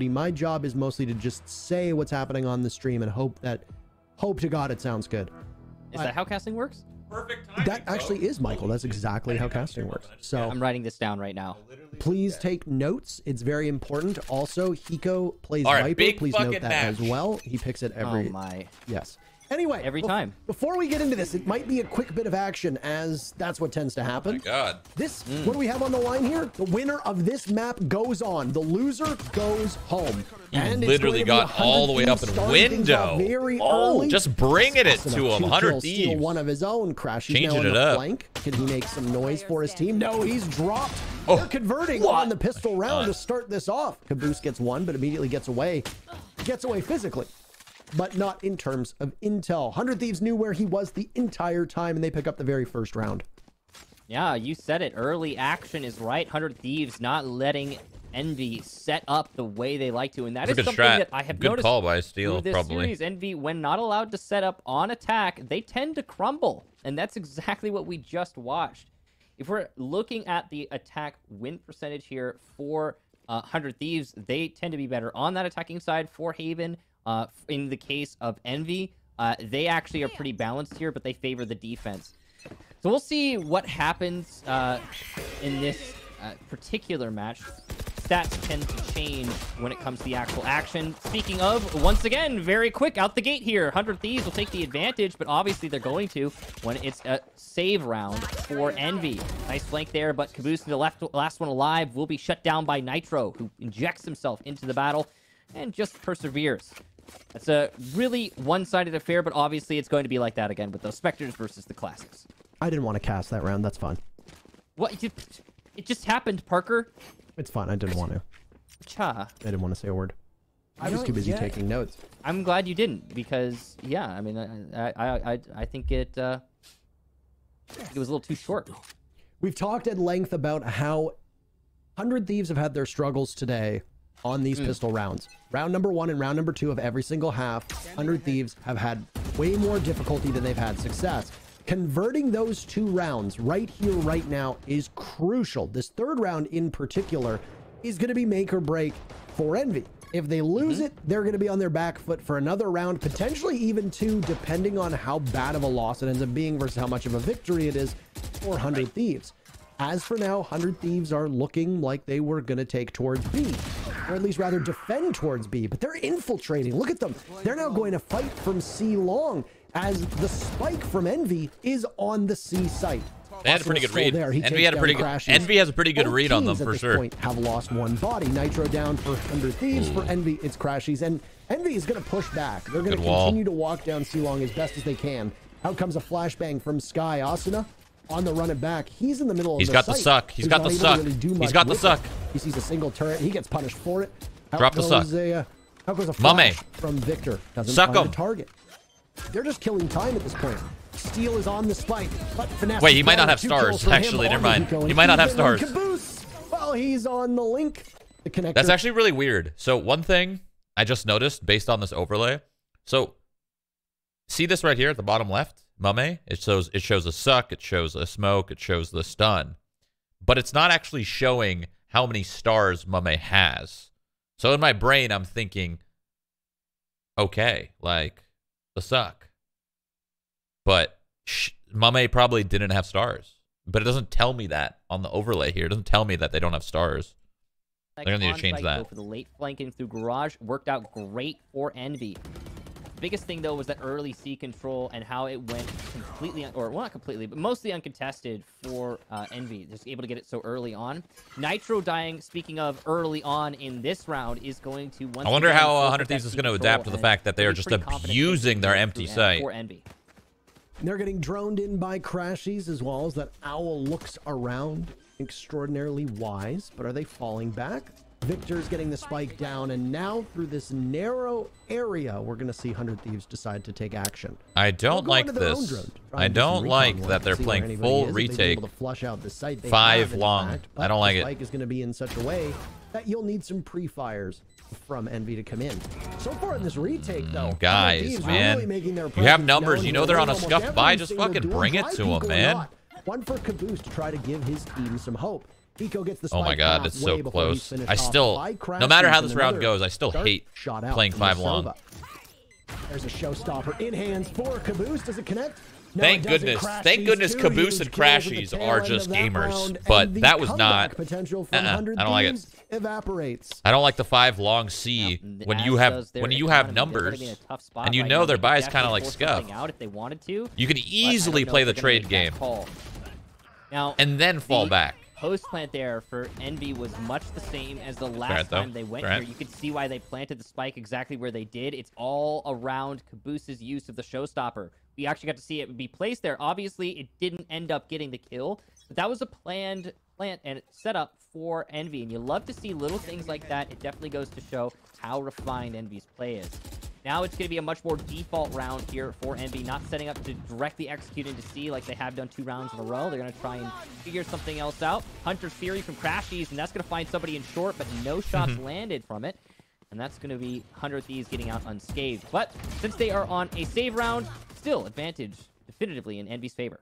company. My job is mostly to just say what's happening on the stream and hope to God it sounds good. Is that how casting works? Perfect timing, That actually is, Michael. That's exactly how casting works. So I'm writing this down right now. please take notes. It's very important. Also, Hiko plays All right, Viper. big Please note fucking that match. as well. He picks it every... Oh my. Yes. Anyway, Every time. Before we get into this, it might be a quick bit of action, as that's what tends to happen. Oh my God. This, what do we have on the line here? The winner of this map goes on. The loser goes home. And Literally got all the way up in window. Oh, just bringing it Asuna, to him. 2 100 kills, steal thieves. one of his own. Crashies Changing now on it the up. flank. Can he make some noise for his team? No, he's dropped. They're converting on the pistol round to start this off. Caboose gets one, but immediately gets away. Gets away physically, but not in terms of intel. 100 Thieves knew where he was the entire time, and they pick up the very first round. Yeah, you said it. Early action is right. 100 Thieves not letting Envy set up the way they like to, and that is Good something strat. that I have Good noticed call by through Steel, this probably. series. Envy, when not allowed to set up on attack, they tend to crumble, and that's exactly what we just watched. If we're looking at the attack win percentage here for 100 Thieves, they tend to be better on that attacking side. For Haven, in the case of Envy, they actually are pretty balanced here, but they favor the defense. So we'll see what happens in this particular match. Stats tend to change when it comes to the actual action. Speaking of, once again, very quick out the gate here. 100 Thieves will take the advantage, but obviously they're going to when it's a save round for Envy. Nice flank there, but Caboose, the last one alive, will be shut down by Nitro, who injects himself into the battle and just perseveres. That's a really one-sided affair, but obviously it's going to be like that again with those Spectres versus the Classics. I didn't want to cast that round. That's fine. What? It just happened, Parker. It's fine. I didn't want to. Cha. I didn't want to say a word. I was too busy taking notes. I'm glad you didn't, because yeah, I mean, I think it was a little too short. We've talked at length about how 100 Thieves have had their struggles today on these pistol rounds. Round number 1 and round number 2 of every single half, 100 Thieves have had way more difficulty than they've had success. Converting those 2 rounds right here, right now is crucial. This third round in particular is going to be make or break for Envy. If they lose it, they're going to be on their back foot for another round, potentially even 2, depending on how bad of a loss it ends up being versus how much of a victory it is for 100 Thieves. As for now, 100 Thieves are looking like they were going to take towards B, or at least rather defend towards B, but they're infiltrating. Look at them. They're now going to fight from C long, as the spike from Envy is on the C site. They had a pretty good read. Envy had a pretty good. Envy has a pretty good read on them for sure. Point have lost 1 body. Nitro down for 100 Thieves. For Envy, it's Crashies, and Envy is going to push back. They're going to continue to walk down C long as best as they can. Out comes a flashbang from Sky. Asuna on the run it back. He's in the middle of the He's got the suck. He's got the suck. He's got the suck. He sees a single turret. He gets punished for it. Drop the suck. Out goes a Mummay flash from Victor. Doesn't suck find him. the target. They're just killing time at this point. Steel is on the spike, but finesse. Wait, he might not have stars. Actually, never mind. He might not have stars. Caboose, well, he's on the link. The connector. That's actually really weird. So one thing I just noticed based on this overlay. So see this right here at the bottom left, Mummay. It shows a suck. It shows a smoke. It shows the stun, but it's not actually showing how many stars Mummay has. So in my brain, I'm thinking, okay, like the suck. But Mummay probably didn't have stars. But it doesn't tell me that on the overlay here. It doesn't tell me that they don't have stars. They're going to need to change that. For the late flanking through Garage worked out great for Envy. Biggest thing, though, was that early C control and how it went completely, or well, not completely, but mostly uncontested for Envy. Just able to get it so early on. Nitro dying, speaking of early on in this round, is going to once I wonder how 100 again Thieves is going to adapt to the fact that they are just abusing their empty site. For Envy. They're getting droned in by Crashies as well as that owl looks around. Extraordinarily wise, but are they falling back? Victor's getting the spike down, and now through this narrow area, we're going to see 100 Thieves decide to take action. I don't like this. I don't like that they're playing full retake. 5 long. I don't like it. The spike is going to be in such a way that you'll need some pre-fires from Envy to come in. So far in this retake, though, guys, man, you have numbers. You know they're on a scuffed buy. Just fucking bring it to them, man. One for Caboose to try to give his team some hope. Hiko gets the Oh my spike God, half it's way so before he's close. finished I off still, by no matter how crashies, this and round another goes, I still dart hate shot out playing from 5 long. Sova. There's a showstopper in hands for Caboose. Does it connect? No, Thank it doesn't. goodness. Crashies Thank goodness too, Caboose huge and kills at the Crashies tail are end just of that gamers, round, but and the that was comeback not. potential from 100 I don't like it. Thieves evaporates. I don't like the 5 long C when you have numbers, and you know their buy's kind of like scuff. Out if they wanted to. You can easily play the trade game now and then fall back. Post plant there for Envy was much the same as the last time they went here. You could see why they planted the spike exactly where they did. It's all around Caboose's use of the showstopper. We actually got to see it be placed there. Obviously, it didn't end up getting the kill, but that was a planned plant and setup for Envy. And you love to see little things like that. It definitely goes to show how refined Envy's play is. Now it's going to be a much more default round here for Envy, not setting up to directly execute into C like they have done 2 rounds in a row. They're going to try and figure something else out. Hunter's Fury from Crashies, and that's going to find somebody in short, but no shots landed from it. And that's going to be 100 Thieves getting out unscathed. But since they are on a save round, still advantage definitively in Envy's favor.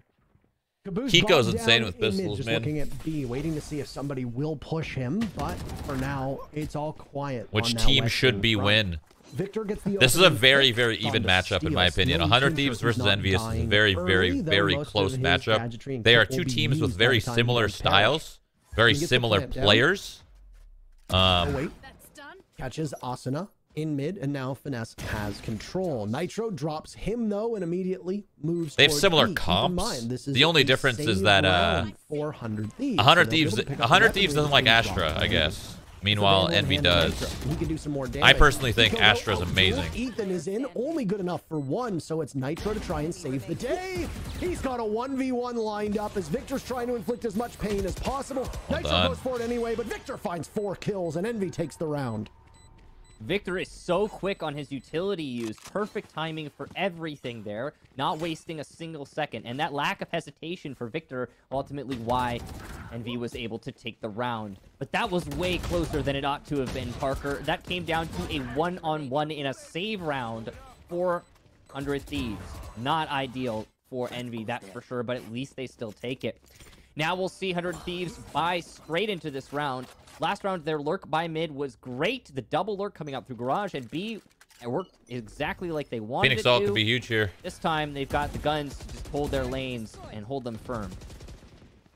Hiko's insane with pistols, just man. Looking at B, waiting to see if somebody will push him, but for now, it's all quiet. Which on that team West should be front. win? Victor gets the This is a opening very, pick very on even the matchup, in my steals. opinion. No 100 team Thieves is versus not Envious is dying very, early, very, though very most of close his matchup. gadgetry They are will 2 be teams with used by very the time similar he gets styles, very He gets the similar plant down. players. Oh, wait. Catches Asuna in mid, and now Finesse has control. Nitro drops him, though, and immediately moves They have toward similar B. Keep in comps. mind, this is The only a difference is save that round for 100 Thieves. 100 So they'll be able Thieves, to pick up 100 weapons Thieves doesn't like and Astra, drop I them. guess. Meanwhile, Vandal Envy hand does. Nitro. He can do some more damage. I personally think Hiko Astra's will amazing. outduel. Ethan is in, only good enough for 1, so it's Nitro to try and save the day. He's got a 1v1 lined up as Victor's trying to inflict as much pain as possible. Nitro done. goes for it anyway, but Victor finds 4 kills, and Envy takes the round. Victor is so quick on his utility use. Perfect timing for everything there. Not wasting a single second. And that lack of hesitation for Victor, ultimately why Envy was able to take the round. But that was way closer than it ought to have been, Parker. That came down to a 1-on-1 in a save round for 100 Thieves. Not ideal for Envy, that's for sure, but at least they still take it. Now we'll see 100 Thieves buy straight into this round. Last round, their lurk by mid was great. The double lurk coming out through garage, and B, it worked exactly like they wanted Phoenix it to. ult could be huge here. This time, they've got the guns to just hold their lanes and hold them firm.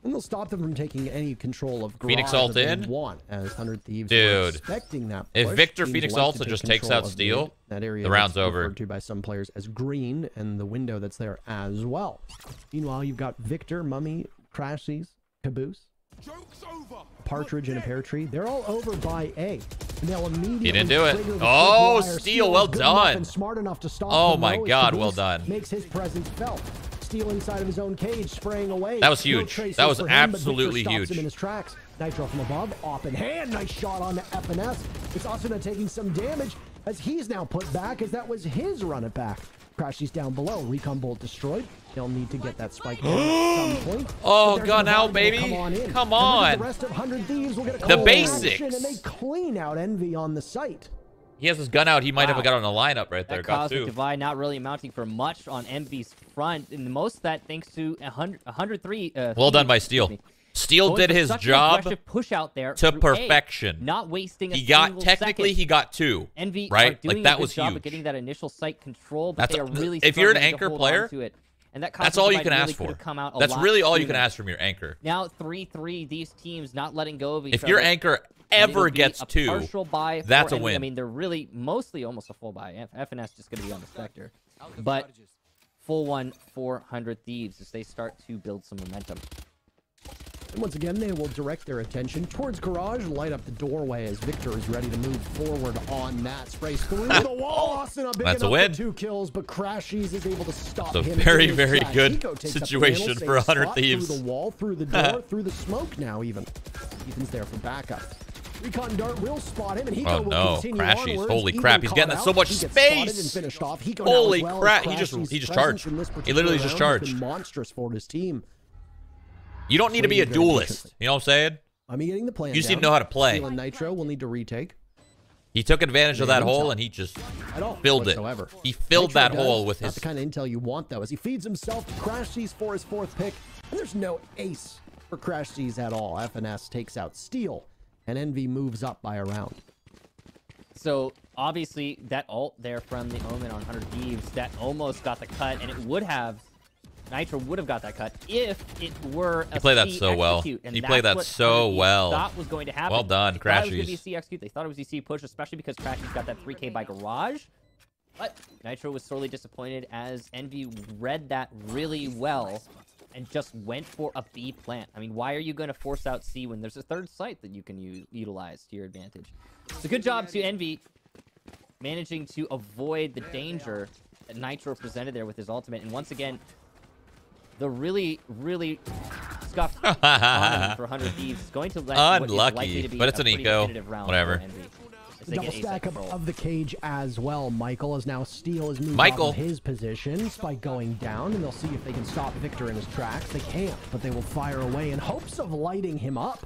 And they'll stop them from taking any control of garage Phoenix ult that in? they want, as 100 Thieves Dude. are expecting that If push. Victor Teams Phoenix like ults to and just take takes control out of Steel, mid. That area the round's gets over. referred to by some players as green, and the window that's there as well. Meanwhile, you've got Victor, Mummy, Crashies, Caboose, Partridge, and a Pear Tree. They're all over by A. And they'll immediately He didn't do it. trigger the Oh, tripwire. Steel, well is good enough done. and smart enough to stop Oh them, my though, as God, Caboose well done. Makes his presence felt. Steel inside of his own cage, spraying away. That was No huge. traces That was for him, but absolutely Victor stops huge. him in his tracks. Nitro from above, off in hand. Nice shot on the FNS. It's Asuna taking some damage as he's now put back, as that was his run it back. Crashies down below. Recon bolt destroyed. They'll need to get that spike down at some point. Oh, But there's gun the out, Valiant baby. will come on in. Come And look at on. the rest of 100 Thieves will get a The call to basics. action, and they clean out Envy on the site. He has his gun out. He might have Wow. got on the lineup right there. That Got cosmic 2. divide not really amounting for much on Envy's front, and most of that thanks to 103. Well done by Thieves, Steel. excuse me. Steel Going did for his such an job aggressive push out there to through A, perfection. not wasting a He got, single technically, second. he got 2. Envy right? are doing Like, that a good was job huge. of getting that initial site control, but That's they are really if you're an struggling to anchor hold player, on to it. And that That's cosmic all you divide can really ask could for. have come out a That's lot really all you sooner. can ask from your anchor. Now 3-3, these teams not letting go of each If other. your anchor And ever it'll be gets a 2, partial buy for that's a Envy. win. I mean, they're really mostly almost a full buy. FNS just going to be on the Spectre. But full one for 100 Thieves as they start to build some momentum. And once again, they will direct their attention towards garage, light up the doorway as Victor is ready to move forward on that. Sprays through the wall. Asuna big That's a enough win. for 2 kills, but Crashies is able to stop It's a him. very, in his very tracks. good Hiko takes up the situation mantle, for saves 100 spot Thieves. Through the wall, through the door, through the smoke now even. Ethan's there for backup. Recon Dart will spot him, and Hiko Oh, will no. continue Crashies. onwards. Holy Ethan crap, he's caught getting out. so much He gets spotted space. and finished off. Hiko Holy now as well, crap, as he just Crashies' charged. presence in this He literally just particular round has charged. been monstrous for his team. You don't need to be a Playing very duelist. patiently. You know what I'm saying? I'm getting the plan. You just down. need to know how to play. Steel and Nitro will need to retake. He took advantage of Yeah, that himself. hole, and he just At all filled it. whatsoever. He filled Nitro that does. hole with Not his... the kind of intel you want, though, as he feeds himself to Crashies for his 4th pick. And there's no ace for crashies at all. FNS takes out Steel, and Envy moves up by a round. So obviously that ult there from the Omen on 100 Thieves, that almost got the cut, and it would have, Nitro would have got that cut if it were a He played that C so well. execute, and He played that's that what so 100 Thieves well. Thought was going to happen. Well done, They thought it was going to Crashies. be a C execute. They thought it was a C push, especially because Crashies got that 3K by Garage. But Nitro was sorely disappointed as Envy read that really well and just went for a B plant. I mean, why are you going to force out C when there's a third site that you can utilize to your advantage? So good job to Envy managing to avoid the danger that Nitro presented there with his ultimate. And once again, the really scuffed on for 100 Thieves is going to let Unlucky, but it's an eco. Whatever. Double stack of the cage as well. Michael is now Steel is moved Michael. off of his position. Spike going down, and they'll see if they can stop Victor in his tracks. They can't, but they will fire away in hopes of lighting him up.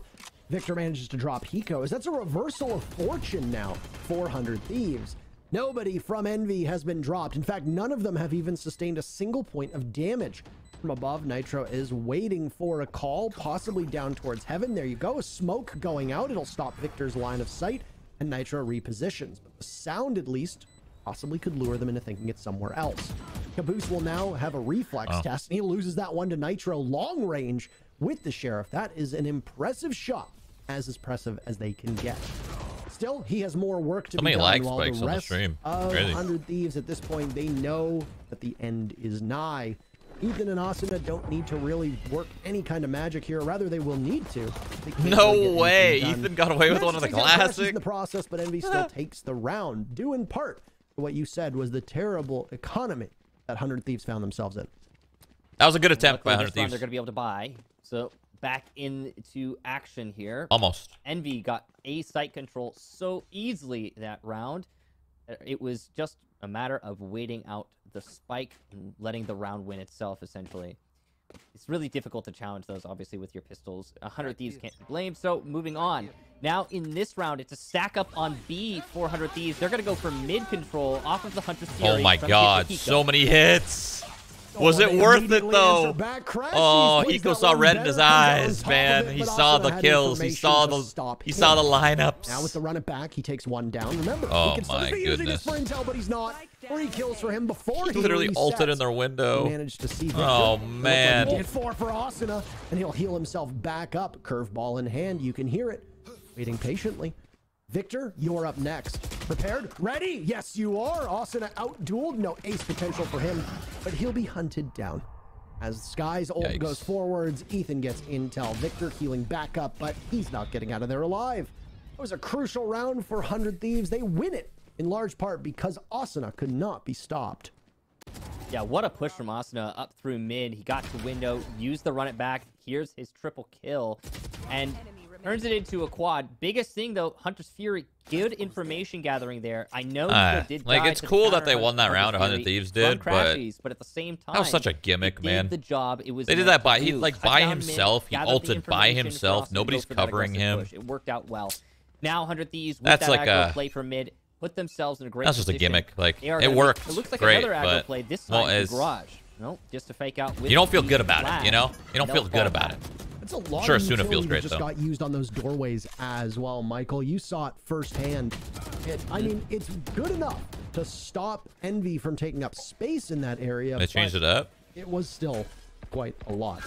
Victor manages to drop Hikos. That's a reversal of fortune now. 400 Thieves. Nobody from Envy has been dropped. In fact, none of them have even sustained a single point of damage. From above, Nitro is waiting for a call, possibly down towards heaven. There you go. Smoke going out. It'll stop Victor's line of sight. And Nitro repositions, but the sound at least possibly could lure them into thinking it's somewhere else. Kaboose will now have a reflex test, and he loses that one to Nitro long range with the Sheriff. That is an impressive shot, as impressive as they can get. Still, he has more work to be done, lag while spikes the on the rest stream. of Crazy. 100 Thieves at this point, they know that the end is nigh. Ethan and Asuna don't need to really work any kind of magic here. Rather, they will need to. They can't No really get way. anything done. Ethan got away with one of the Takes out Crashies classic. in the process, but Envy still takes the round, due in part to what you said was the terrible economy that 100 Thieves found themselves in. That was a good attempt by Luckily, 100 this round Thieves. they're going to be able to buy. So back into action here. Almost. Envy got a site control so easily that round. It was just a matter of waiting out the spike and letting the round win itself, essentially. It's really difficult to challenge those, obviously, with your pistols. 100 Thieves can't be blamed. So moving on. Now in this round, it's a stack up on B. 400 Thieves. They're going to go for mid control off of the Hunter's Fury. Oh my god, so many hits. Was it They worth it immediately though? answer back. Crashies Oh, plays Hiko that saw one red in his better, comes out on eyes, top of man. it, He but saw Asuna the had kills. He information saw to the stop he saw the him. lineups. Now with the run it back, he takes one down. Remember, Oh he can still my be using his goodness. for intel, but he's not. 3 kills for him before He he literally resets. ulted in their window. He managed to see Victor. Oh, It looked like man. he did 4 for Asuna, and he'll heal himself back up. Curveball in hand, you can hear it. Waiting patiently. Victor, you're up next. Prepared? Ready? Yes, you are. Asuna out-dueled. No ace potential for him, but he'll be hunted down. As Sky's ult Yikes. goes forwards, Ethan gets intel. Victor healing back up, but he's not getting out of there alive. It was a crucial round for 100 Thieves. They win it in large part because Asuna could not be stopped. Yeah, what a push from Asuna up through mid. He got to window, used the run it back. Here's his triple kill, and turns it into a quad. Biggest thing though, Hunter's Fury, good information gathering there. I know Nico did like, die it's to cool that counter they won that round, Hunter's 100 Fury Thieves from did, but Crashies, but at the same time, that was such a gimmick, it man. did the job it was They did meant that by to he do. like Cut by down himself. mid, He gather the ulted by information himself. across, and Nobody's go for that covering aggressive him. push. It worked out well. Now 100 Thieves with That's that like aggro a- play from mid put themselves in a great That's just a position. gimmick. Like, They are it gonna be- worked. It looks like Great, another aggro but play this well, time in as- garage. No, just to fake out with You don't feel the good about flash. it, you know? You don't No feel good fall about back. it. It's a lot Sure, of Asuna utility feels that great, just though. got used on those doorways as well, Michael. You saw it firsthand. I mean, it's good enough to stop Envy from taking up space in that area. They changed but it up. It was still quite a lot.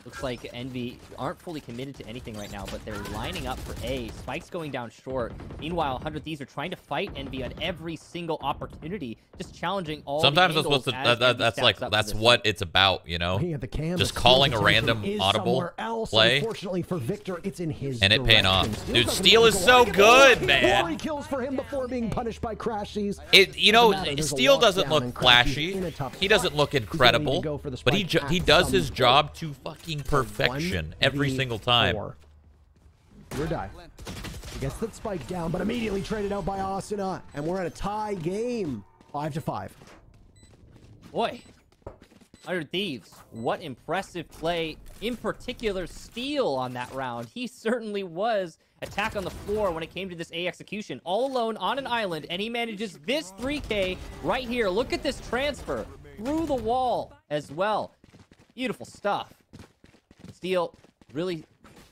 Looks like Envy aren't fully committed to anything right now, but they're lining up for A. Spike's going down short. Meanwhile, 100 Thieves are trying to fight Envy on every single opportunity, just challenging all Sometimes the that's what's angles as Envy that's stacks like up that's for this what fight. it's about, you know? Looking at the cam, Just the calling steal a random potential is audible somewhere else. play. Unfortunately for Victor, it's in his And it paying off. direction. Dude, doesn't Steel want is to so go. good, He man. 4 kills for him before being punished by Crashies. It, you know, Doesn't matter, there's a Steel doesn't lockdown look and Crashies flashy. in a tough He doesn't spot. look He's gonna need to incredible, go for the but spike he at does some his point. job to fucking perfection every single time. 1v4. You're die. He gets that spike down, but immediately traded out by Asuna, and we're at a tie game, 5-5. Boy, 100 Thieves, what impressive play. In particular, Steel on that round. He certainly was attack on the floor when it came to this A execution. All alone on an island, and he manages this 3K right here. Look at this transfer through the wall as well. Beautiful stuff. Steel really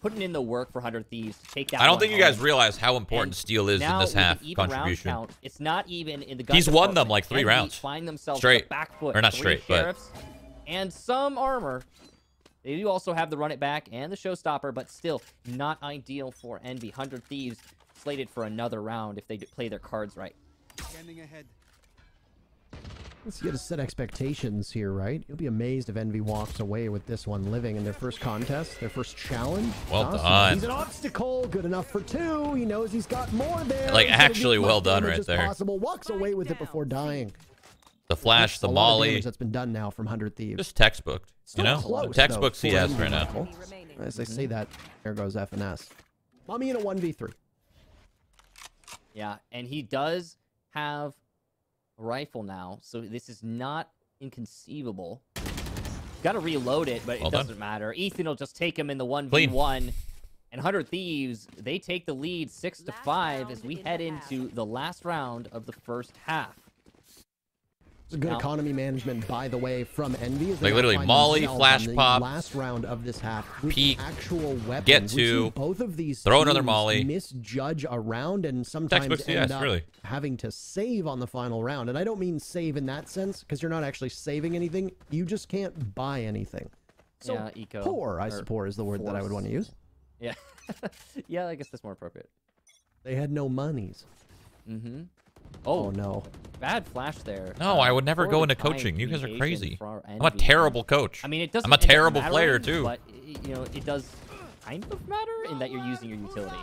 putting in the work for 100 Thieves to take that. I don't think you guys home. realize how important And Steel is in now this with an half even round contribution. count, it's not even in the gun He's won them department. like 3 Envy rounds. Find themselves Straight. with a back foot, Or not 3 straight, but- sheriffs, and some armor. They do also have the run it back and the showstopper, but still not ideal for Envy. 100 Thieves slated for another round if they play their cards right. Scanning ahead. Let's get to set expectations here, right? You'll be amazed if Envy walks away with this one living in their first contest, their first challenge. Well Awesome. done. He's an obstacle, good enough for 2. He knows he's got more there. Like, He's gonna do actually as well much done damage right as there. Possible. Walks away with it before dying. The flash, the A lot of molly. damage that's been done now from 100 Thieves. Just textbooked. You Still know? close, Textbook though, for CS Envy right now. Michael. As I say that, there goes FNS. Mummy in a 1v3. Yeah, and he does have a rifle now, so this is not inconceivable. Got to reload it, but Well it done. doesn't matter. Ethan will just take him in the 1v1. Clean. And 100 Thieves, they take the lead 6-5 as we head into the last round of the first half. It's a good Now- economy management, by the way, from Envy. As they Like, now literally find molly, themselves flash on the pop, last round of this half with peek, actual weapons. get We've to, seen both of these throw another teams molly. misjudge a round and sometimes Textbook end CS, up really. having to save on the final round. And I don't mean save in that sense, because you're not actually saving anything. You just can't buy anything. So Yeah, eco, poor, I or suppose, is the word that I would want to use. Yeah. Yeah, I guess that's more appropriate. They had no monies. Mm-hmm. Oh, Oh, no. bad flash there. No, I would never go poorly into timed coaching. You guys are communication crazy. for our I'm a Envy. terrible coach. I mean, it doesn't. I'm a it doesn't terrible matter, player, too. But you know, it does kind of matter in that you're using your utility.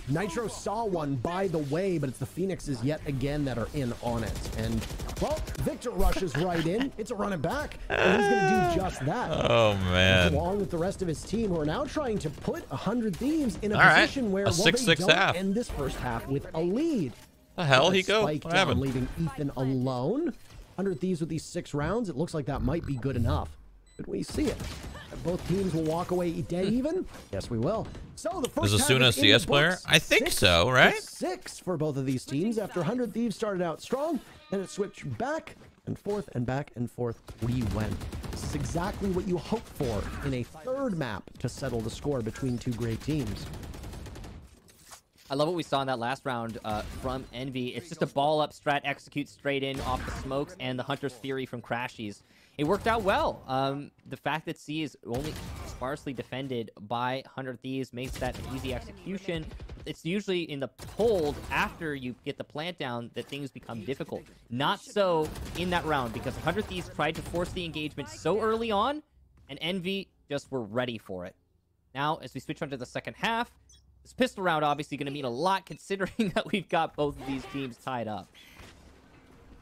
Nitro saw one, by the way, but it's the Phoenixes yet again that are in on it. And, well, Victor rushes right in. It's a run it back, and he's going to do just that. Oh, man. Along with the rest of his team, who are now trying to put 100 Thieves in a All right. position where A well, they 6-6 don't half. end this first half with a lead. The hell A he go? spike What down, happened? leaving Ethan alone. 100 Thieves with these 6 rounds. It looks like that might be good enough. But we see it. Both teams will walk away dead even. Yes, we will. So the first Is half Asuna a is in CS the player? books. I think 6 so, right? to 6 for both of these teams after 100 Thieves started out strong, and it switched back and forth and back and forth we went. This is exactly what you hope for in a third map to settle the score between 2 great teams. I love what we saw in that last round from Envy. It's just a ball up strat, execute straight in off the smokes and the Hunter's Fury from Crashies. It worked out well. The fact that C is only sparsely defended by 100 Thieves makes that an easy execution. It's usually in the hold after you get the plant down that things become difficult. Not so in that round, because 100 Thieves tried to force the engagement so early on, and Envy just were ready for it. Now, as we switch on to the second half, this pistol round obviously going to mean a lot, considering that we've got both of these teams tied up.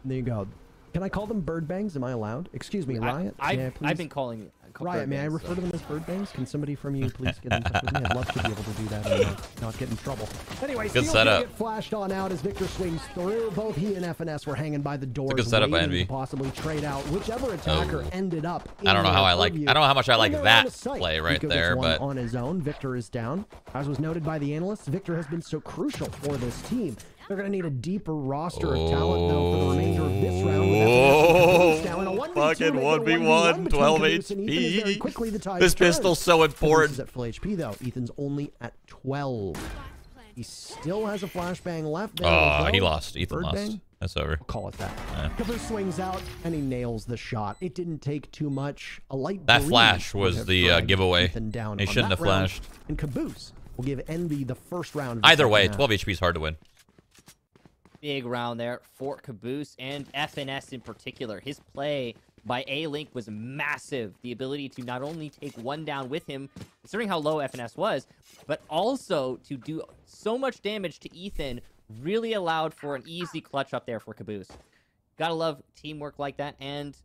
There you go. Can I call them bird bangs? Am I allowed? Excuse me, Riot. I've been calling Riot, may I refer to them as bird bangs? Can somebody from you please get in touch with me? I'd love to be able to do that and not get in trouble. Anyway, Good Steel's setup. gonna get flashed on out as Victor swings through. Both he and FNS were hanging by the doors, good setup by waiting Envy. to possibly trade out whichever attacker ended up. I don't know how I like. don't know how much I like that play right there, but on his own, Victor is down. As was noted by the analysts, Victor has been so crucial for this team. They're going to need a deeper roster of talent, though, for the remainder of this round. Oh, Now, in a 1v2, fucking making a 1v1, between 12 Caboose and Ethan is very HP. quickly the tide This turns. pistol's so Caboose is important. at full HP, though. Ethan's only at 12. He still has a flashbang left. There Oh, we he go. lost. Ethan Bird lost. bang? That's over. We'll call it that. Caboose swings out, and he nails the shot. It didn't take too much. A light That breeze flash would was have the dragged giveaway. Ethan down He on shouldn't that have round, flashed. And Caboose will give Envy the first round. Of the Either second way, half. 12 HP is hard to win. Big round there for Caboose and FNS in particular. His play by A-Link was massive. The ability to not only take one down with him, considering how low FNS was, but also to do so much damage to Ethan really allowed for an easy clutch up there for Caboose. Gotta love teamwork like that and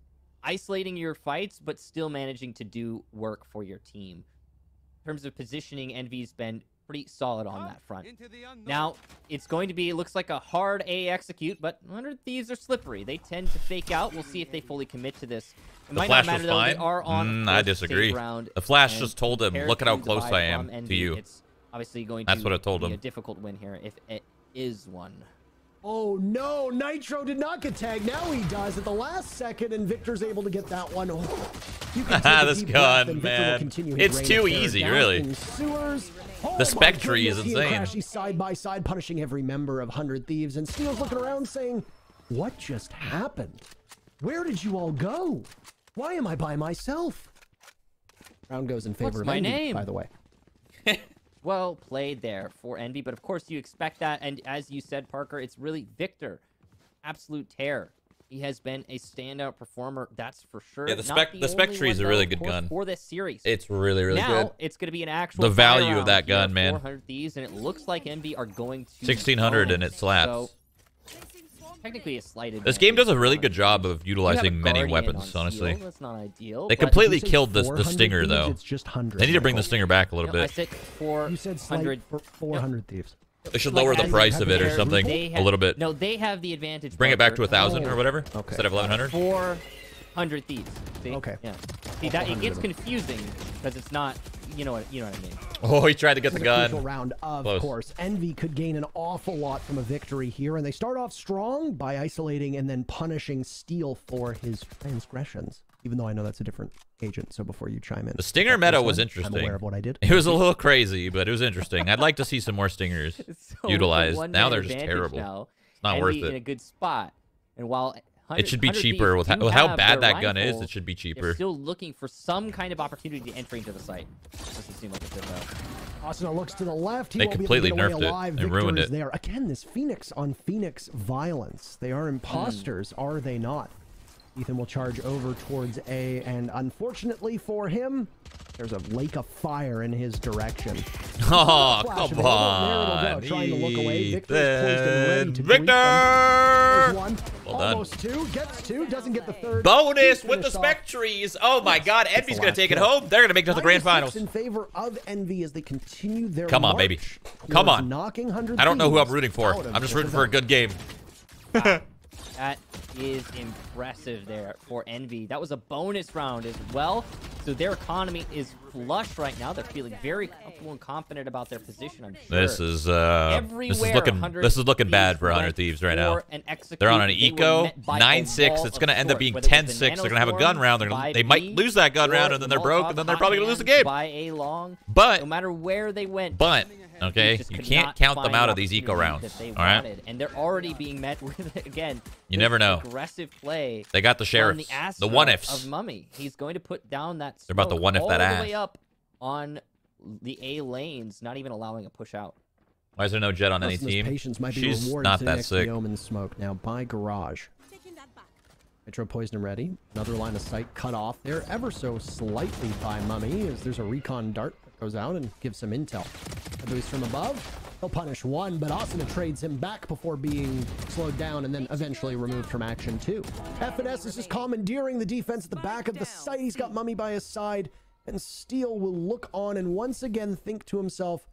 isolating your fights, but still managing to do work for your team. In terms of positioning, Envy's been pretty solid on that front. Now, it's going to be, it looks like a hard A execute, but 100 Thieves are slippery. They tend to fake out. We'll see if they fully commit to this. It The might flash not matter, was though. fine. They are on I first disagree. save round, The flash and just told him, compared look at how to close divide I am from to you. It's obviously going That's to what it told be him. a difficult win here if it is one. Oh no, Nitro did not get tagged. Now he does at the last second, and Victor's able to get that one. Oh, you can take a This deep breath, gun, and Victor will man. continue his It's reign too of terror easy, down really. in sewers. Oh, The spec tree is he and insane. Crashies side by side, punishing every member of 100 Thieves, and Steel's looking around saying, "What just happened? Where did you all go? Why am I by myself?" Round goes in favor What's of my Envy, name? by the way. Well played there for Envy, but of course you expect that, and as you said, Parker, it's really Victor. Absolute tear. He has been a standout performer, that's for sure. Yeah, Not the spec only tree is one, a really though, good of course, gun. for this series. It's really, really now, good. it's going to be an actual The value fire of that round here, gun, man. 400 Thieves, and it looks like Envy are going to 1600 and it zones. slaps. So, technically a slight This game does a really advantage. good job of You have a utilizing many Guardian weapons, on honestly. Seal. That's not ideal. They but completely Did you say killed the 400 stinger, Thieves? though. It's just 100. They need to bring the stinger back a little No, I bit. said You said slight 400. for 400 Thieves. They should Like, lower the as price they of it or have- something they a have- little bit. No, they have the advantage. Bring it back to Parker. 1,000 or Oh. whatever Okay. instead of 1,100. 400 Thieves. See? Okay. Yeah. See that it gets confusing because it's not. You know what I mean. Oh, he tried to get the This is a crucial gun. round, of Close. course. Envy could gain an awful lot from a victory here, and they start off strong by isolating and then punishing Steel for his transgressions. Even though I know that's a different agent, so before you chime in. The stinger Check meta this was one. interesting. I'm aware of what I did. It was a little crazy, but it was interesting. I'd like to see some more stingers So with the utilized. one Now man they're just advantage terrible. Now, It's not Envy worth in a it. good spot, and while It should be 100 cheaper with Thieves do how have bad their that gun is. rifle, It should be they're cheaper. still looking for some kind of opportunity to enter into the site. Doesn't seem like it did though. Asuna looks to the left. He They won't be able completely to get away nerfed it. alive. They Victor ruined is it. there. Again, this Phoenix on Phoenix violence. They are imposters, are they not? Ethan will charge over towards A, and unfortunately for him, there's a lake of fire in his direction. Oh, Flash come available. There it'll on. go, trying to look away. Victor is poised and ready to greet them. There's Victor! one. Well done. Almost two. Gets two. Doesn't get the third. Bonus He's with the finished off. spec trees. Oh my god, Envy's the going last to take it kill. home. They're going to make it to the grand 9-6 finals. in favor of Envy as they continue their Come on, march baby. Come towards on. knocking 100 I don't know who I'm Thieves rooting for. out of I'm just the rooting for a good game. That is impressive there for Envy. That was a bonus round as well. So their economy is flush right now. They're feeling very comfortable and confident about their position, I'm sure. This is Everywhere, looking bad for 100 Thieves right now. They're on an eco 9-6. It's going to end up being 10-6. They're going to have a gun round. They might lose that gun round, and then they're broke, and then they're probably going to lose the game. By a long, But no matter where they went, okay, just you could can't not count them find out the of these eco opportunity rounds. that they All right, wanted. And they're already being met with, again, you this never know. aggressive play. They got the from sheriffs, the the Astra one ifs. of Mummy. He's going to put down that They're about to smoke one if all that the ass. way up on the A lanes, not even allowing a push out. Why is there no jet on any Asuna's team? patience might be She's rewarded not sitting that next sick. to the Omen smoke now by Garage. Nitro poised and ready. Another line of sight cut off there ever so slightly by Mummy as there's a recon dart that goes out and gives some intel. A boost from above. He'll punish one, but Asuna trades him back before being slowed down and then eventually removed from action too. F&S is just commandeering the defense at the back of the site. He's got Mummy by his side, and Steel will look on and once again think to himself,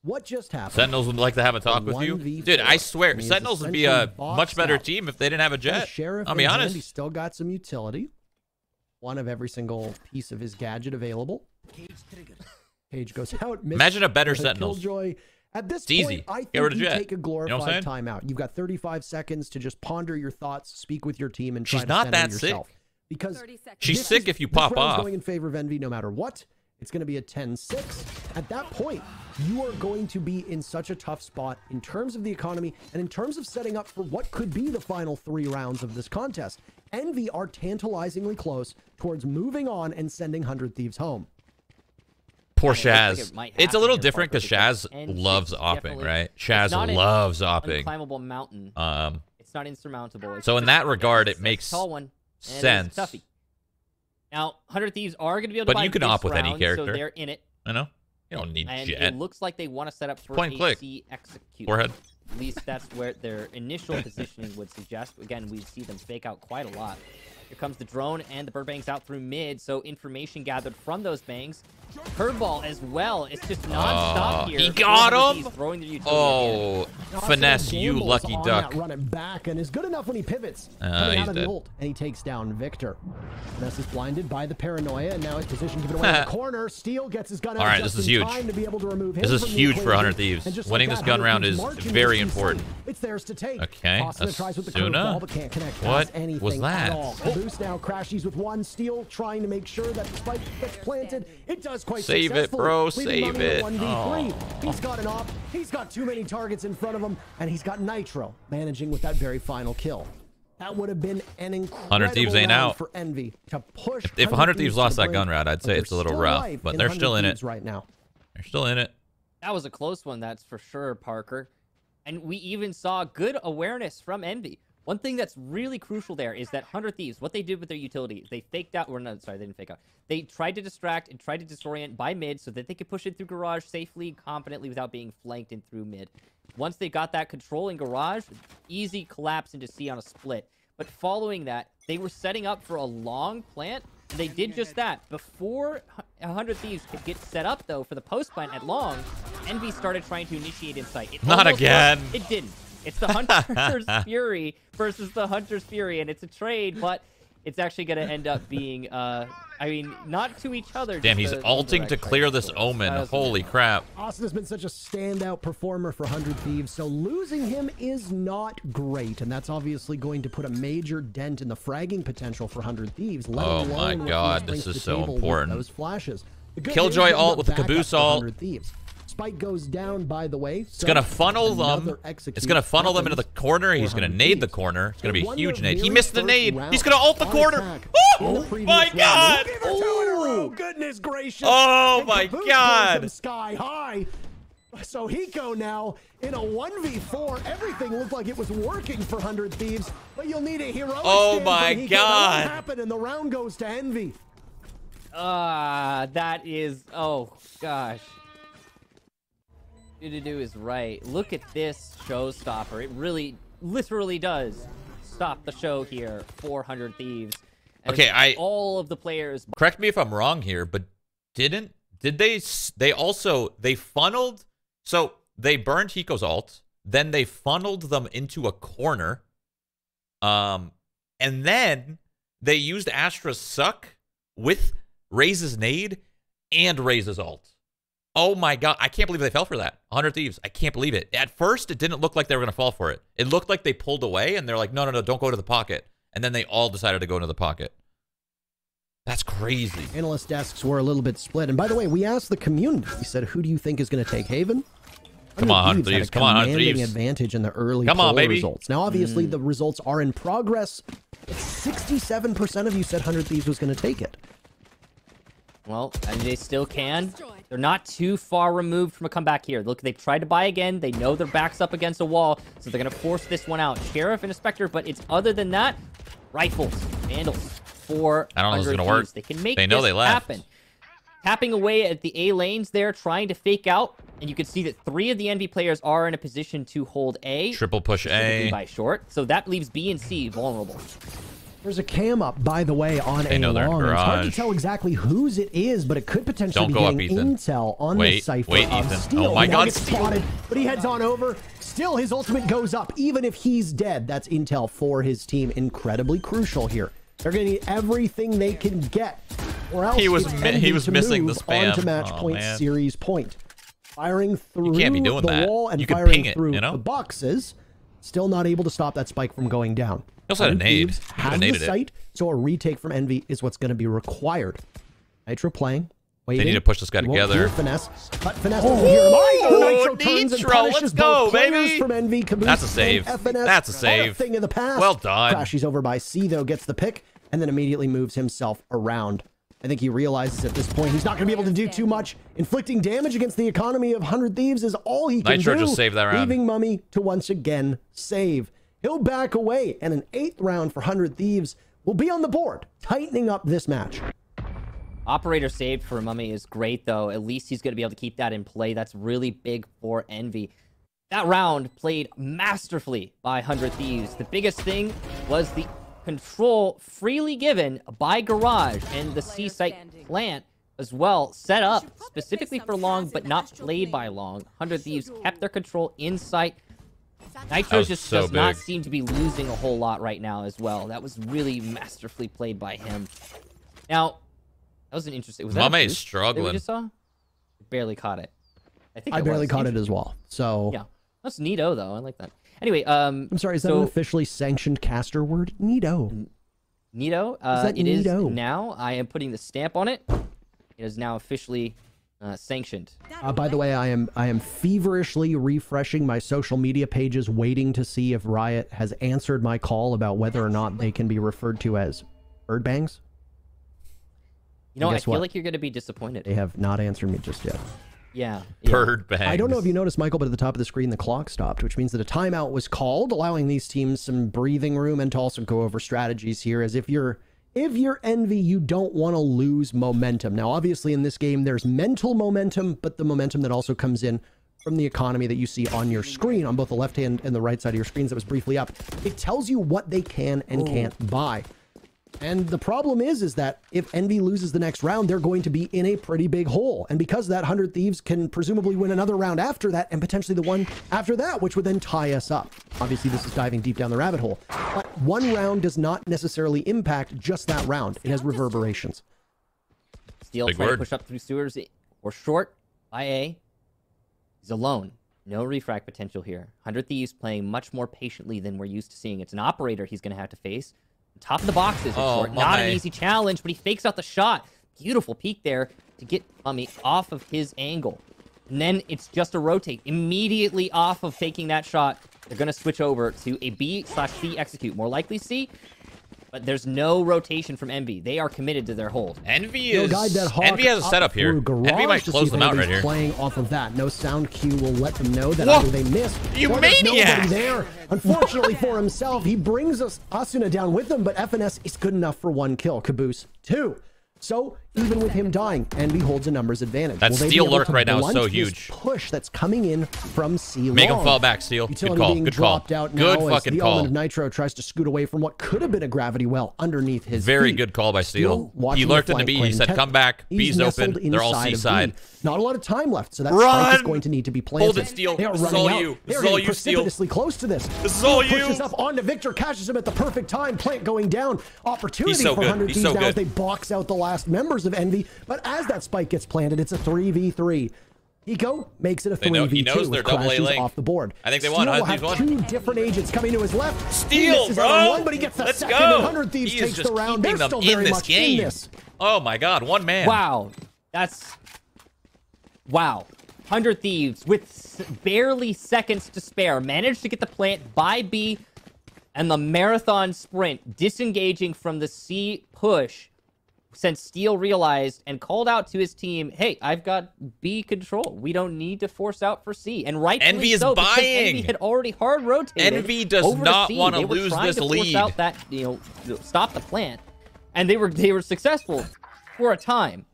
what just happened? Sentinels would like to have a talk with you. 1v4. Dude, I swear, And he is Sentinels would be a essentially boxed much better out. team if they didn't have a The jet. Sheriff I'll be in hand, honest. He's still got some utility. One of every single piece of his gadget available. Cage goes out. Mitch Imagine a better with Sentinels. Killjoy. At this It's point, easy. I Get rid think of you Jet. take a You know what I'm glorified saying? timeout. You've got 35 seconds to just ponder your thoughts, speak with your team, and try She's to not center that sick. yourself. Because She's this sick is- if you this pop round's off. going in favor of Envy no matter what. It's going to be a 10-6. At that point, you are going to be in such a tough spot in terms of the economy and in terms of setting up for what could be the final 3 rounds of this contest. Envy are tantalizingly close towards moving on and sending 100 Thieves home. Poor It looks like Shaz. it might It's a happen little here, different Parker, because Shaz and loves it's opping, definitely- right? it's Shaz not an loves opping. Unclimbable mountain. It's not insurmountable. It's So in just that regard, it a makes tall one. And sense. It's toughy. Now, 100 Thieves are going to be able to But buy you can this op with any round, character. So they're in it. You know, you don't need And jet. it looks like they want to set up for Point and click. AC execute. Forehead. At least that's where their initial positioning would suggest. Again, we see them fake out quite a lot. Here comes the drone and the bird bangs out through mid, so information gathered from those bangs. Curveball as well. It's just non-stop here. He got him! He's throwing the utility again. Oh, finesse, you Gambles lucky on duck. That run it back and is good enough when he pivots. He's Coming out of the dead. ult, and he takes down Victor. Finesse is blinded by the paranoia, and now his position given away in the corner. Steel gets his gun out All right, just this is in huge. time to be able to remove him This is from the huge for equation. 100 Thieves. And just Winning like this that, gun 100 round Thieves is marching very to the important. side. It's It's theirs to take. Okay, Asuna tries with the Asuna? curveball, but can't connect What anything was that? at all. Caboose now crashies with one steal, trying to make sure that the spike gets planted. It does quite Save it, successfully, bro. leaving Save Mummy at it. 1v3. He's got an op. He's got too many targets in front of him, and he's got Nitro managing with that very final kill. That would have been an incredible 100 Thieves ain't round out. for Envy to push. If 100 Thieves to lost the that gun brink, round, I'd but say they're it's a little still rough, alive but they're still 100 in it. Thieves right now. They're still in it. That was a close one, that's for sure, Parker. And we even saw good awareness from Envy. One thing that's really crucial there is that 100 Thieves, what they did with their utility, they faked out, or no, sorry, they didn't fake out. They tried to distract and tried to disorient by mid so that they could push it through garage safely, confidently, without being flanked in through mid. Once they got that control in garage, easy collapse into C on a split. But following that, they were setting up for a long plant. They did just that. Before 100 Thieves could get set up, though, for the post plant at long, Envy started trying to initiate insight. It Not almost again. worked. It didn't. It's the Hunter's Fury versus the Hunter's Fury, and it's a trade, but it's actually going to end up being, I mean, not to each other. Damn, just he's the ulting to direct clear fight. this Omen. That was Holy crap. Asuna's been such a standout performer for 100 Thieves, so losing him is not great, and that's obviously going to put a major dent in the fragging potential for 100 Thieves. Let Oh alone my what God, he brings this to is the so table with important. those flashes. The good Killjoy news is ult the with the backup caboose for ult. 100 Thieves. Spike goes down, by the way. It's gonna funnel them. It's gonna funnel them into the corner. He's gonna nade the corner. It's gonna be a huge nade. He missed the nade. He's gonna ult the corner. Oh my God! Oh goodness gracious! Oh And my Caboose God! blows him sky high. So Hiko now in a 1v4. Everything looked like it was working for 100 Thieves, but you'll need a heroic Oh stand my from Hiko. God. That won't happen, and the round goes to Envy. That is, oh gosh. Do is right. Look at this showstopper. It really, literally does stop the show here. 400 Thieves. As Okay, all of the players. correct me if I'm wrong here, but did they funneled, so they burned Hiko's ult, then they funneled them into a corner, and then they used Astra's suck with Raze's nade and Raze's ult. Oh my God, I can't believe they fell for that. 100 Thieves, I can't believe it. At first, it didn't look like they were going to fall for it. It looked like they pulled away, and they're like, no, don't go to the pocket. And then they all decided to go into the pocket. That's crazy. Analyst desks were a little bit split. And by the way, we asked the community. We said, who do you think is going to take Haven? Come on, 100 had a Thieves. Come on, 100 commanding Thieves. advantage in the early Come on, poll baby. results. Now, obviously, the results are in progress. 67% of you said 100 Thieves was going to take it. Well, and they still can. They're not too far removed from a comeback here. Look, they've tried to buy again. They know their back's up against a wall, so they're going to force this one out. Sheriff and a Spectre, but it's other than that, rifles, vandals, 400 I don't know if it's gonna Thieves. work. They can make They know this they left. happen. Tapping away at the A lanes there, trying to fake out, and you can see that 3 of the Envy players are in a position to hold A. Triple push specifically A. by short, so that leaves B and C vulnerable. There's a cam up, by the way, on They A know they're in long. It's hard to garage. tell exactly whose it is, but it could potentially Don't be go up, getting Ethan. intel on Wait, the cipher wait, of Ethan. Steel. Oh my He now God, gets Steel. spotted, but he heads on over. Still, his ultimate goes up, even if he's dead. That's intel for his team. Incredibly crucial here. They're going to need everything they can get, or else He was it's mi- Envy he was to missing the move spam. onto match Oh, point, man. series point. Firing through can't be doing the that. wall and You could firing ping it, through you know? the boxes. Still not able to stop that spike from going down. He also had a 100 nade. Thieves He could've has the naded it. site, so a retake from Envy is what's going to be required. Nitro playing. Waiting. need to push this guy He won't together. hear Finesse, but Finesse doesn't hear him either. Nitro turns and Nitro, punishes let's both go, players baby. from Envy. Caboose That's a and save. FNS. That's a All save. thing of the past. Well done. Crashies over by C, though, gets the pick, and then immediately moves himself around. I think he realizes at this point he's not going to be able to do too much. Inflicting damage against the economy of 100 Thieves is all he can Nitro do. just saved that round. Leaving Mummy to once again save. He'll back away, and an 8th round for 100 Thieves will be on the board, tightening up this match. Operator saved for Mummy is great, though. At least he's going to be able to keep that in play. That's really big for Envy. That round played masterfully by 100 Thieves. The biggest thing was the control freely given by Garage and the C-site plant as well, set up specifically for Long, but not played by Long. 100 Thieves kept their control in sight. Nitro just so does not big. seem to be losing a whole lot right now as well. That was really masterfully played by him. Now, that was an interesting... Was that a Mummay is boost that struggling. we just saw? Barely caught it. I think I barely was. caught it as well. So Yeah. That's neato, though. I like that. Anyway, I'm sorry, is that an officially sanctioned caster word? Neato. Neato? It is now. I am putting the stamp on it. It is now officially sanctioned. By the way, I am feverishly refreshing my social media pages, waiting to see if Riot has answered my call about whether or not they can be referred to as bird bangs. You know, I feel like you're going to be disappointed. They have not answered me just yet. Yeah. Bird bangs. I don't know if you noticed, Michael, but at the top of the screen, the clock stopped, which means that a timeout was called, allowing these teams some breathing room and to also go over strategies here. As if you're Envy, you don't want to lose momentum. Now, obviously, in this game, there's mental momentum, but the momentum that also comes in from the economy that you see on your screen, on both the left hand and the right side of your screens that was briefly up. It tells you what they can and can't buy. And the problem is that if Envy loses the next round, they're going to be in a pretty big hole. And because of that, 100 Thieves can presumably win another round after that, and potentially the one after that, which would then tie us up. Obviously, this is diving deep down the rabbit hole. But one round does not necessarily impact just that round. It has reverberations. Steel trying to push up through sewers or short by A. He's alone. No refrag potential here. 100 Thieves playing much more patiently than we're used to seeing. It's an operator he's going to have to face. Top of the boxes, short. Not an easy challenge, but he fakes out the shot. Beautiful peek there to get Mummy off of his angle. And then it's just a rotate. Immediately off of taking that shot, they're going to switch over to a B/C execute. More likely C, but there's no rotation from Envy. They are committed to their hold. Envy has a setup here. Envy might close them out right here. Playing off of that. No sound cue will let them know that either they missed or there's nobody there. Unfortunately for himself, he brings us Asuna down with him, but FNS is good enough for 1 kill. Caboose 2. So even with him dying, Envy holds a numbers advantage. That Steel lurk right now is so huge. Push that's coming in from C. Make him fall back, Steel. Good call. Good call. Good fucking call. The Element of Nitro tries to scoot away from what could have been a gravity well underneath his Very feet. Good call by Steel. He lurked in the B. He said, come back. B's open. They're all C side. Not a lot of time left, so that spike is going to need to be planted. Hold it, Steel. They are This is running all out. you. They This are is all getting you, Steel. precipitously close to this. This is all you. Pushes up onto Victor, catches him at the perfect time. Plant going down. Opportunity so for good. 100 He's Thieves so now as good. they box out the last members of Envy. But as that spike gets planted, it's a 3v3. Hiko makes it a 3v2 he knows they're with double A crashies lane. off the board. I think they Steel won. will have 2 different agents coming to his left. Steel, bro. On one, but he gets the Let's second, go. and 100 Thieves He takes is just the round. keeping They're them still in very this much game. in this. Oh my God, 1 man. Wow. Wow. 100 Thieves with barely seconds to spare managed to get the plant by B, and the marathon sprint disengaging from the C push since Steel realized and called out to his team, hey, I've got B control. We don't need to force out for C. And rightfully Envy is so, because buying. Envy had already hard rotated. Envy does over not to C. want to They were lose trying this to force lead. out that, stop the plant. And they were successful for a time.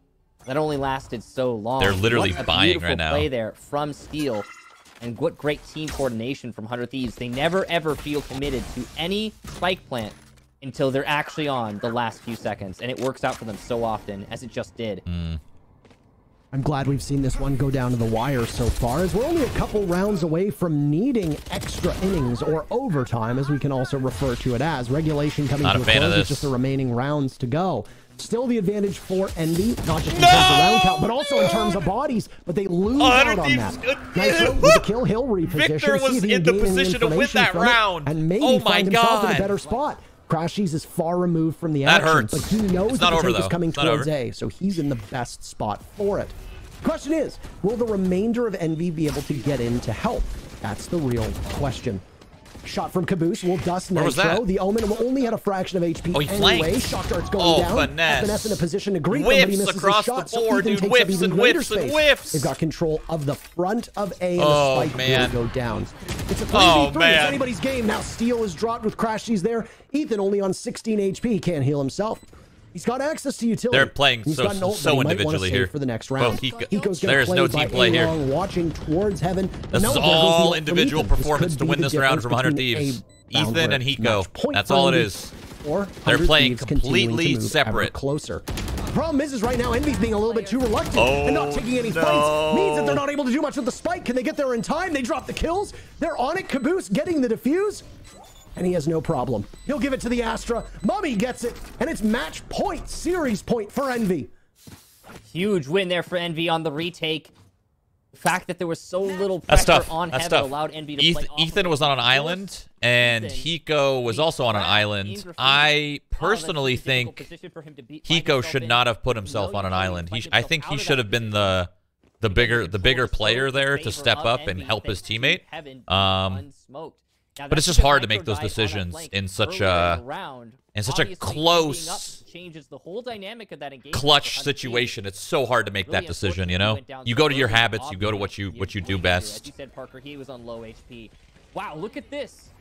That only lasted so long. They're literally what a buying beautiful right now. Play there from Steel. And what great team coordination from 100 Thieves. They never, ever feel committed to any spike plant until they're actually on the last few seconds. And it works out for them so often, as it just did. I'm glad we've seen this one go down to the wire so far, as we're only a couple rounds away from needing extra innings, or overtime, as we can also refer to it as. Regulation coming to a close with just the remaining rounds to go. Still the advantage for Envy, not just in terms of round count, but also in terms of bodies. But they lose out on that. Nitro with the kill, he'll reposition. Victor was in the position to win that round. And maybe find himself in a better spot. Crashies is far removed from the action, but he knows that the tank is coming towards A, so he's in the best spot for it. The question is, will the remainder of Envy be able to get in to help? That's the real question. Shot from Caboose will dust Nitro. The Omen only had a fraction of HP anyway. Shock darts going down. FNS in a position to greet them, but he misses his shot. So Ethan takes up even greater space. They've got control of the front of A, and the spike will go down. It's a 3v3. It's anybody's game. Now Steel is dropped with crashies there. Ethan only on 16 HP. Can't heal himself. He's got access to utility. They're playing so individually here. For the next round. There's no team play here. Watching towards heaven. This is all individual performance to win this round from 100 Thieves. Ethan and Hiko. That's all it is. They're playing completely separate. Closer. The problem is right now Envy's being a little bit too reluctant and not taking any fights. Means that they're not able to do much with the spike. Can they get there in time? They drop the kills. They're on it. Caboose getting the defuse. And he has no problem. He'll give it to the Astra. Mummy gets it. And it's match point, series point for Envy. Huge win there for Envy on the retake. fact that there was so little That's pressure tough. on That's Heaven tough. allowed Envy to play off Ethan of was on an it. island, and Hiko was also on an island. I personally think Hiko should not have put himself on an island. I think he should have been the bigger player there to step up and help his teammate. But it's just hard to make those decisions in such a close, clutch situation. It's so hard to make that decision, you know? You go to your habits, you go to what you do best. As you said, Parker, he was on low HP. Wow, look at this.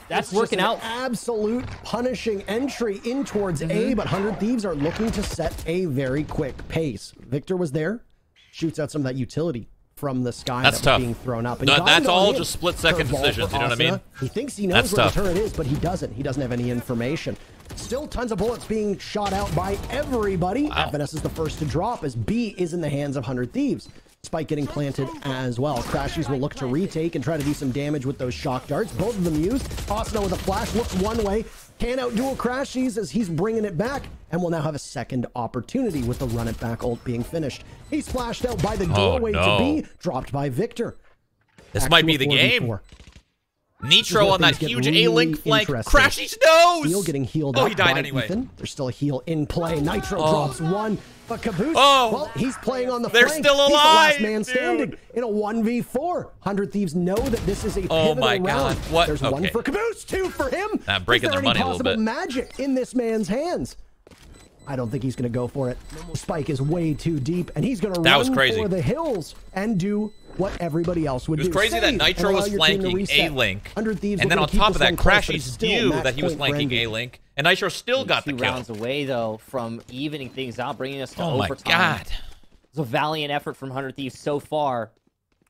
That's working out. Absolute punishing entry in towards A, but 100 Thieves are looking to set a very quick pace. Victor was there, shoots out some of that utility from the sky that's that tough. was being thrown up. And no, that's all just split-second decisions, you know what I mean? He thinks he knows where the turret is, but he doesn't. He doesn't have any information. Still tons of bullets being shot out by everybody. Wow. FNS is the first to drop as B is in the hands of 100 Thieves. Spike getting planted as well. Crashies will look to retake and try to do some damage with those shock darts. Both of them used. Asuna with a flash looks one way. Can outduel Crashies as he's bringing it back, and will now have a second opportunity with the run it back ult being finished. He's splashed out by the doorway to B, dropped by Victor. This might be the 4v4. game. Nitro on that huge A-Link flank. Crashies nose! Steel getting healed up he died by anyway. Ethan. There's still a heal in play. Nitro drops one, but Kaboose, well, he's playing on the they're flank. still alive, he's the last man dude. standing in a 1v4. 100 Thieves know that this is a pivotal my God. round. What? There's one for Kaboose, two for him. I'm breaking is there their any money a little possible bit. magic in this man's hands? I don't think he's going to go for it. Spike is way too deep, and he's going to run for the hills and do what everybody else would do. It was crazy that Nitro was flanking A-Link, and then on top of that, Crashies knew that he was flanking A-Link, and Nitro still got the kill. 2 rounds away, though, from evening things out, bringing us to overtime. Oh my God. It's a valiant effort from 100 Thieves so far.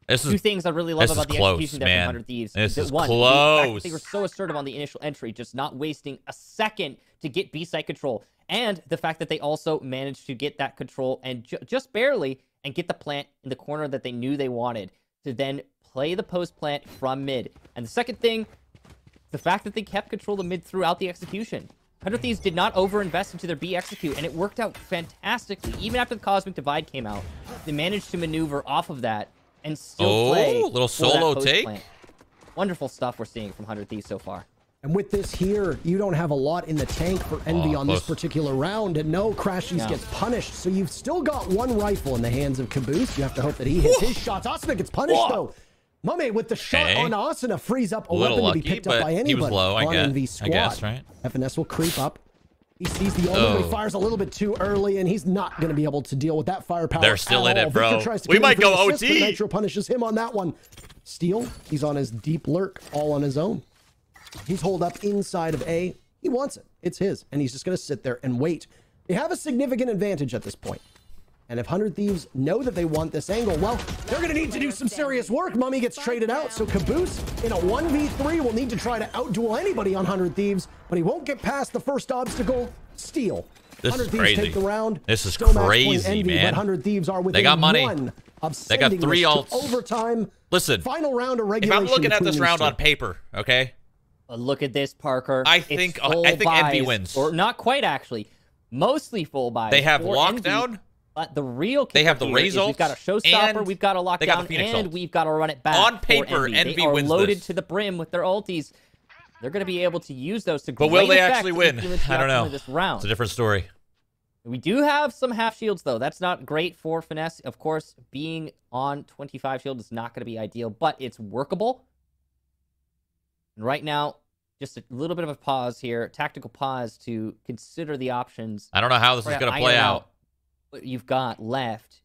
This Two things I really love about the execution there from 100 Thieves. This is one, close. they were so assertive on the initial entry, just not wasting a second to get B-site control. And the fact that they also managed to get that control, and just barely, and get the plant in the corner that they knew they wanted, to then play the post plant from mid. And the second thing, the fact that they kept control of mid throughout the execution. 100 Thieves did not overinvest into their B execute, and it worked out fantastically. Even after the Cosmic Divide came out, they managed to maneuver off of that and still play a little solo take. Plant. Wonderful stuff we're seeing from 100 Thieves so far. And with this here, you don't have a lot in the tank for Envy on this particular round, and no, Crashies gets punished. So you've still got one rifle in the hands of Kaboose. You have to hope that he hits his shots. Asuna gets punished, though. Mummay with the shot on Asuna frees up a weapon to be picked up by anybody. He was low, I guess, right? FNS will creep up. He sees the only fires a little bit too early, and he's not going to be able to deal with that firepower. They're still in it, bro. We might go OT. But Nitro punishes him on that one. Steel, he's on his deep lurk, all on his own. He's holed up inside of A. He wants it. It's his. And he's just going to sit there and wait. They have a significant advantage at this point. And if 100 Thieves know that they want this angle, well, they're going to need to do some serious work. Mummy gets traded out. So Kaboose in a 1v3 will need to try to outduel anybody on 100 Thieves, but he won't get past the first obstacle, Steel. This is crazy. Take the round. This is Still crazy, Envy, man. But 100 Thieves are within they got money. one of they got 3 ults. Overtime. Listen, final round of regulation. If I'm looking at this round on paper, okay? Look at this, Parker. I think Envy wins. Or not quite, actually. Mostly full buys. They have lockdown. Envy, but the real they have the Razor. We've got a showstopper, we've got a lockdown, and we've got to run it back. On paper, Envy they are wins loaded this. to the brim with their ultis. They're going to be able to use those to. But will they actually win? I don't know. This round. It's a different story. We do have some half shields, though. That's not great for finesse. Of course, being on 25 shield is not going to be ideal, but it's workable. And right now, just a little bit of a pause here, tactical pause to consider the options. I don't know how this is going to play out. What you've got left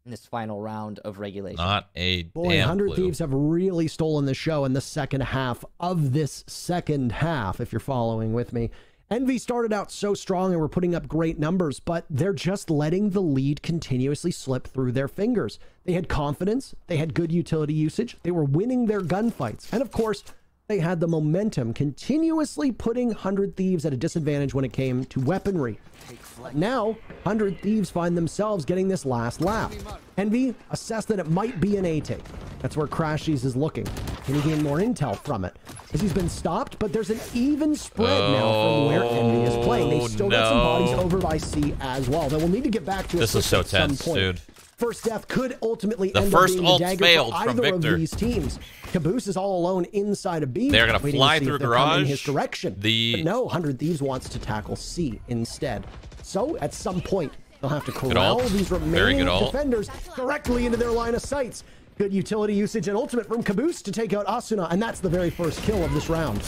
in this final round of regulation. Not a Boy, damn 100 clue. Thieves have really stolen the show in the second half of this second half, if you're following with me. Envy started out so strong and were putting up great numbers, but they're just letting the lead continuously slip through their fingers. They had confidence, they had good utility usage, they were winning their gunfights, and of course, they had the momentum, continuously putting 100 Thieves at a disadvantage when it came to weaponry. Now, 100 Thieves find themselves getting this last lap. Envy assessed that it might be an A take. That's where Crashies is looking. Can he gain more intel from it? As he's been stopped, but there's an even spread now from where Envy is playing. They've still got some bodies over by C as well. They will need to get back to this is so tense, dude. First death could ultimately The end first up being the ult dagger failed for from either Victor. of these teams. Caboose is all alone inside of B. They're gonna waiting fly to see through if they'll come in garage. his direction. But no, 100 Thieves wants to tackle C instead. So at some point, they'll have to corral ult. these Very remaining good ult. defenders directly into their line of sights. Good utility usage and ultimate from Caboose to take out Asuna, and that's the very first kill of this round.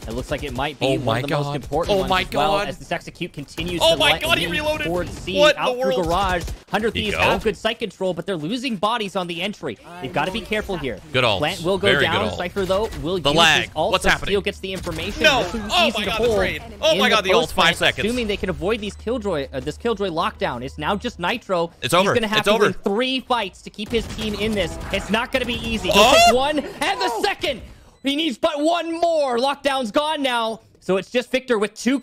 It looks like it might be Oh one my of the most God. important Oh ones my as well, God. as this execute continues Oh to my let God, he lean reloaded. towards C What in out the through world? garage. 100 He Thieves go? have good sight control, but they're losing bodies on the entry. They've got to be careful here. Good ult. Plant will go Very good down. ult. Cypher, though, will The use lag. his ult. What's so happening? Steel gets the information. No. This is Oh easy my to God, the hold trade. Oh in my God, the ult's 5 post-plant, seconds. Assuming they can avoid these this killjoy lockdown. It's now just Nitro. It's over. He's going to have It's to over. win 3 fights to keep his team in this. It's not going to be easy. He'll Oh! take 1 and the second. He needs but 1 more. Lockdown's gone now. So it's just Victor with 2